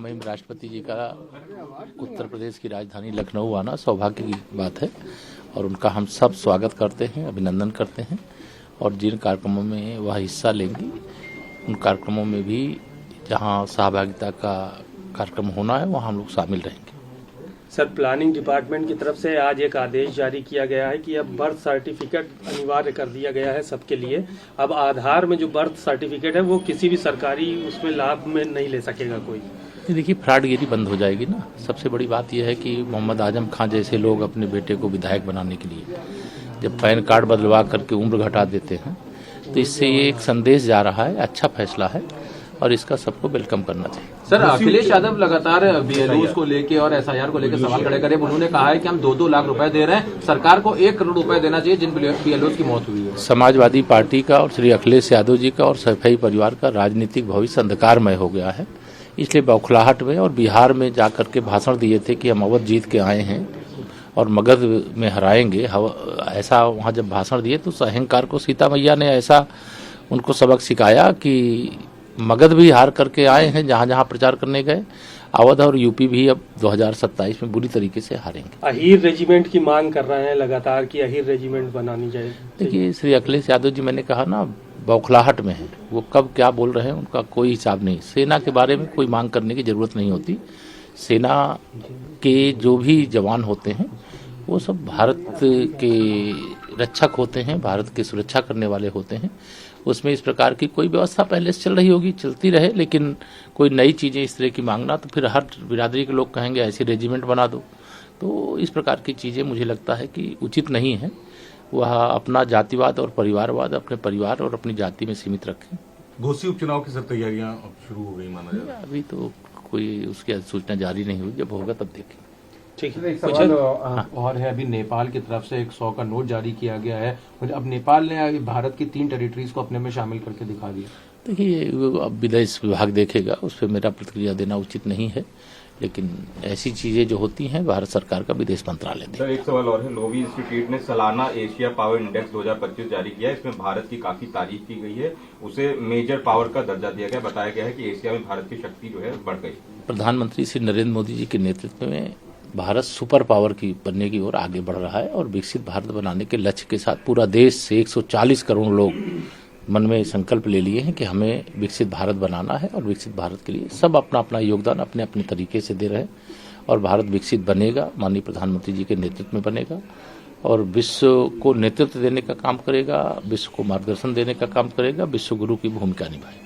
महामहिम राष्ट्रपति जी का उत्तर प्रदेश की राजधानी लखनऊ आना सौभाग्य की बात है और उनका हम सब स्वागत करते हैं, अभिनंदन करते हैं और जिन कार्यक्रमों में वह हिस्सा लेंगी उन कार्यक्रमों में भी जहां सहभागिता का कार्यक्रम होना है वहां हम लोग शामिल रहेंगे। सर, प्लानिंग डिपार्टमेंट की तरफ से आज एक आदेश जारी किया गया है कि अब बर्थ सर्टिफिकेट अनिवार्य कर दिया गया है सबके लिए। अब आधार में जो बर्थ सर्टिफिकेट है वो किसी भी सरकारी उसमें लाभ में नहीं ले सकेगा कोई। देखिए, फ्रॉडगिरी बंद हो जाएगी ना। सबसे बड़ी बात यह है कि मोहम्मद आजम खां जैसे लोग अपने बेटे को विधायक बनाने के लिए जब पैन कार्ड बदलवा करके उम्र घटा देते हैं तो इससे ये एक संदेश जा रहा है। अच्छा फैसला है और इसका सबको वेलकम करना चाहिए। सर, अखिलेश यादव लगातार बीएलओ को लेके और एसआईआर को लेकर सवाल खड़े करे। उन्होंने कहा है कि हम 2-2 लाख रुपए दे रहे हैं, सरकार को 1 करोड़ रुपए देना चाहिए जिन बीएलओ की मौत हुई है। समाजवादी पार्टी का और श्री अखिलेश यादव जी का और सैफई परिवार का राजनीतिक भविष्य अंधकारमय हो गया है। इसलिए बौखलाहट में और बिहार में जाकर के भाषण दिए थे कि हम अवध जीत के आए हैं और मगध में हराएंगे, ऐसा वहाँ जब भाषण दिए तो उस अहंकार को सीता मैया ने ऐसा उनको सबक सिखाया कि मगध भी हार करके आए हैं जहां जहां प्रचार करने गए। अवध और यूपी भी अब 2027 में बुरी तरीके से हारेंगे। अहीर रेजिमेंट की मांग कर रहे हैं लगातार कि अहीर रेजिमेंट बनानी चाहिए। देखिए, श्री अखिलेश यादव जी, मैंने कहा ना, बौखलाहट में है। वो कब क्या बोल रहे हैं उनका कोई हिसाब नहीं। सेना के बारे में कोई मांग करने की जरूरत नहीं होती। सेना के जो भी जवान होते हैं वो सब भारत के रक्षक होते हैं, भारत की सुरक्षा करने वाले होते हैं। उसमें इस प्रकार की कोई व्यवस्था पहले से चल रही होगी, चलती रहे, लेकिन कोई नई चीजें इस तरह की मांगना तो फिर हर बिरादरी के लोग कहेंगे ऐसी रेजिमेंट बना दो। तो इस प्रकार की चीजें मुझे लगता है कि उचित नहीं है। वह अपना जातिवाद और परिवारवाद अपने परिवार और अपनी जाति में सीमित रखें। घोसी उपचुनाव की सब तैयारियां अब शुरू हो गई माना जाए। अभी तो कोई उसकी सूचना जारी नहीं हुई, जब होगा तब देखेंगे। ठीक है। एक सवाल और है, अभी नेपाल की तरफ से एक 100 का नोट जारी किया गया है। अब नेपाल ने भारत की 3 टेरिटरीज को अपने में शामिल करके दिखा दिया। देखिए, अब विदेश विभाग देखेगा, उस पर मेरा प्रतिक्रिया देना उचित नहीं है, लेकिन ऐसी चीजें जो होती हैं भारत सरकार का विदेश मंत्रालय देगा। सर, एक सवाल और है। लोवी इंस्टीट्यूट ने सालाना एशिया पावर इंडेक्स 2025 जारी किया है। इसमें भारत की काफी तारीफ की गई है, उसे मेजर पावर का दर्जा दिया गया। बताया गया है कि एशिया में भारत की शक्ति जो है बढ़ गई। प्रधानमंत्री श्री नरेंद्र मोदी जी के नेतृत्व में भारत सुपर पावर की बनने की ओर आगे बढ़ रहा है और विकसित भारत बनाने के लक्ष्य के साथ पूरा देश से 140 करोड़ लोग मन में संकल्प ले लिए हैं कि हमें विकसित भारत बनाना है और विकसित भारत के लिए सब अपना अपना योगदान अपने अपने तरीके से दे रहे हैं और भारत विकसित बनेगा, माननीय प्रधानमंत्री जी के नेतृत्व में बनेगा और विश्व को नेतृत्व देने का काम करेगा, विश्व को मार्गदर्शन देने का काम करेगा, विश्व गुरु की भूमिका निभाएगा।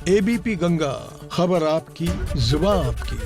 एबीपी गंगा, खबर आपकी, जुबान आपकी।